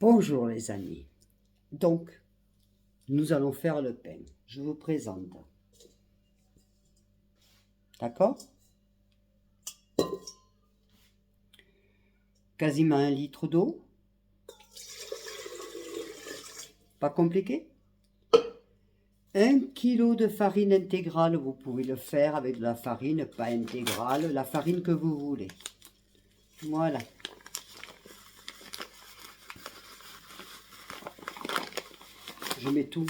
Bonjour les amis, donc nous allons faire le pain, je vous présente, d'accord? Quasiment 1 litre d'eau, pas compliqué. 1 kg de farine intégrale, vous pouvez le faire avec de la farine pas intégrale, la farine que vous voulez, voilà. Je mets tout.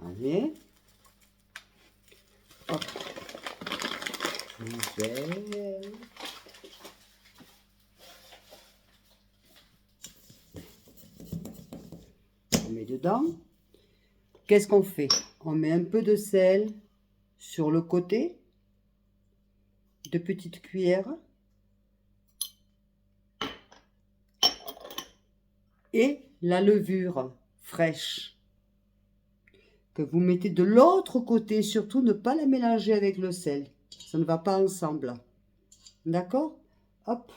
Allez. Hop. Nouvelle. On met dedans. Qu'est-ce qu'on fait? On met un peu de sel sur le côté. 2 petites cuillères. Et la levure fraîche que vous mettez de l'autre côté, surtout ne pas la mélanger avec le sel, ça ne va pas ensemble, d'accord? Hop,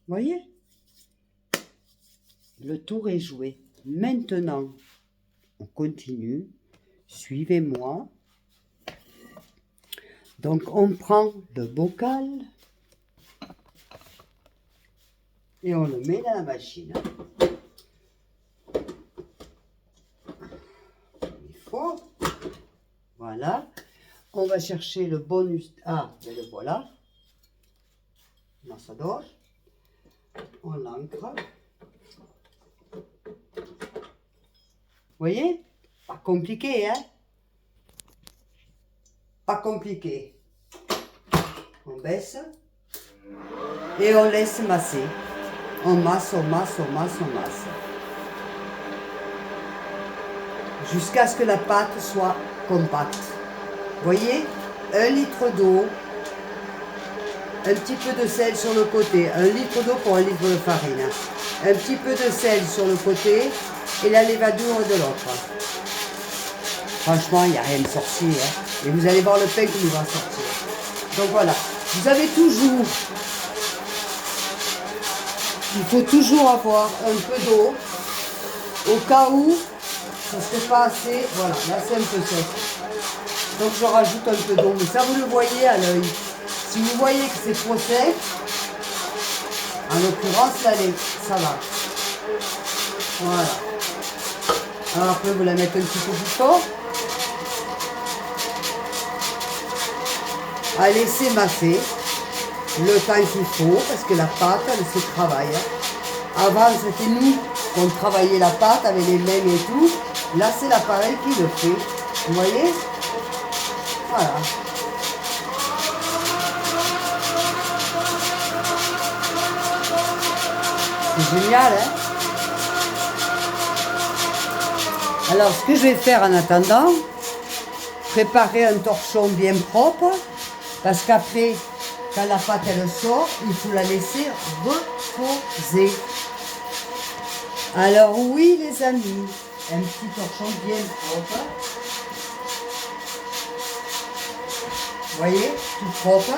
voyez, le tour est joué. Maintenant on continue, suivez-moi. Donc on prend le bocal et on le met dans la machine. Il faut. Voilà. On va chercher le bonus. Ah, ben le voilà. Massador. On l'ancre. Vous voyez? Pas compliqué, hein? Pas compliqué. On baisse. Et on laisse masser. On masse, on masse, on masse, on masse. Jusqu'à ce que la pâte soit compacte. Vous voyez, 1 litre d'eau, un petit peu de sel sur le côté, 1 litre d'eau pour 1 litre de farine. Un petit peu de sel sur le côté et la levadure de l'autre. Franchement, il n'y a rien de sorcier. Hein. Et vous allez voir le pain qui nous va sortir. Donc voilà, vous avez toujours... Il faut toujours avoir un peu d'eau au cas où ça ne serait pas assez. Voilà, là c'est un peu sec. Donc je rajoute un peu d'eau. Mais ça vous le voyez à l'œil. Si vous voyez que c'est trop sec, en l'occurrence là, ça va. Voilà. Alors après vous la mettez un petit peu plus fort. À laisser masser le temps qu'il faut, parce que la pâte, elle se travaille. Avant, c'était nous qu'on travaillait la pâte avec les mains et tout. Là, c'est l'appareil qui le fait. Vous voyez? Voilà. C'est génial, hein? Alors, ce que je vais faire en attendant, préparer un torchon bien propre, parce qu'après, quand la pâte elle sort, il faut la laisser reposer. Alors oui les amis, un petit torchon bien propre. Vous voyez, tout propre.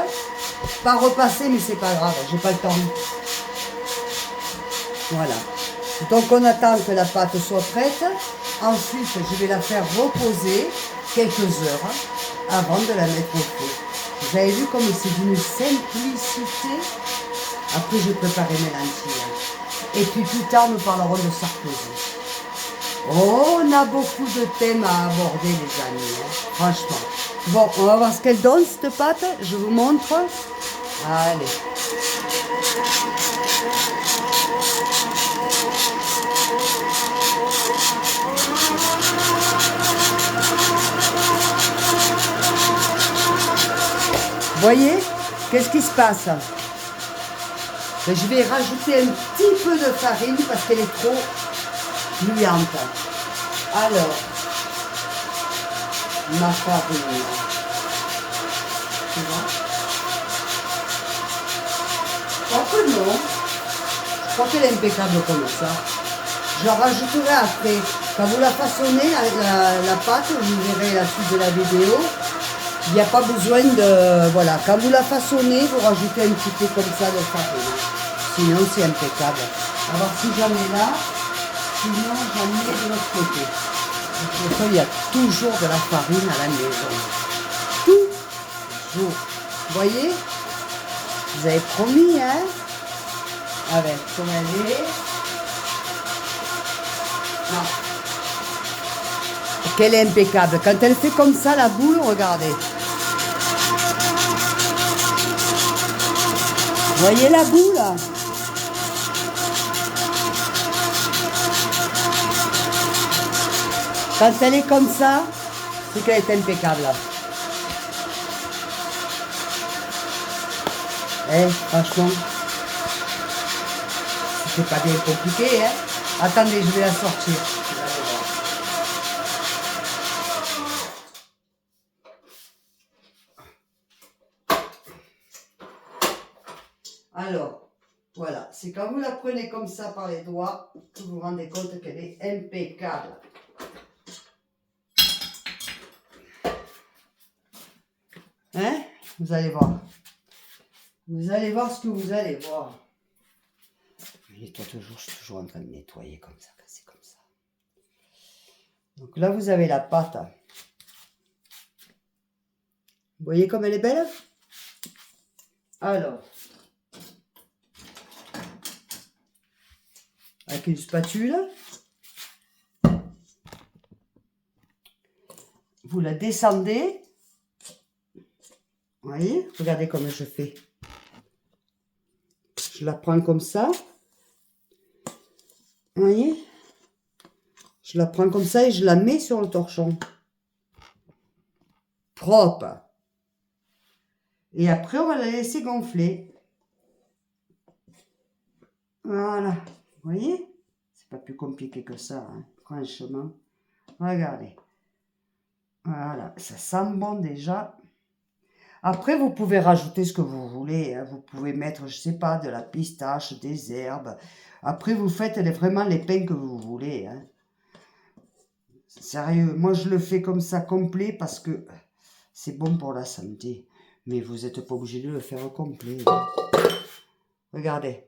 Pas repassé mais c'est pas grave, j'ai pas le temps. Voilà. Donc on attend que la pâte soit prête. Ensuite je vais la faire reposer quelques heures avant de la mettre au feu. Vous avez vu comme c'est d'une simplicité. Après, je vais préparer mes lentilles. Et puis plus tard, nous parlerons de Sarkozy. Oh, on a beaucoup de thèmes à aborder, les amis. Hein, franchement. Bon, on va voir ce qu'elle donne, cette pâte. Je vous montre. Allez. Vous voyez, qu'est-ce qui se passe? Ben, je vais rajouter un petit peu de farine parce qu'elle est trop gluante. Alors, ma farine. Tu vois? Je crois que non. Je crois qu'elle est impeccable comme ça. Je la rajouterai après. Quand vous la façonnez, la pâte, vous verrez la suite de la vidéo. Il n'y a pas besoin de... Voilà, quand vous la façonnez, vous rajoutez un petit peu comme ça de farine. Sinon, c'est impeccable. Alors, si j'en ai là, sinon, j'en ai de l'autre côté. De toute façon, il y a toujours de la farine à la maison. Toujours. Vous voyez? Vous avez promis, hein? Avec, comme elle est. Non. Qu'elle est impeccable. Quand elle fait comme ça, la boule, regardez. Vous voyez la boule? Quand elle est comme ça, c'est qu'elle est impeccable. Franchement, c'est pas bien compliqué, hein. Attendez, je vais la sortir. Alors, voilà, c'est quand vous la prenez comme ça par les doigts que vous vous rendez compte qu'elle est impeccable. Hein? Vous allez voir. Vous allez voir ce que vous allez voir. Je suis toujours en train de nettoyer comme ça, quand c'est comme ça. Donc là, vous avez la pâte. Vous voyez comme elle est belle? Alors, avec une spatule, vous la descendez. Vous voyez? Regardez comme je fais. Je la prends comme ça. Vous voyez? Je la prends comme ça et je la mets sur le torchon. Propre. Et après, on va la laisser gonfler. Voilà. Vous voyez? C'est pas plus compliqué que ça, hein, franchement. Regardez. Voilà. Ça sent bon déjà. Après, vous pouvez rajouter ce que vous voulez. Hein. Vous pouvez mettre, je sais pas, de la pistache, des herbes. Après, vous faites vraiment les pains que vous voulez. Hein. Sérieux, moi je le fais comme ça complet parce que c'est bon pour la santé. Mais vous n'êtes pas obligé de le faire complet. Regardez.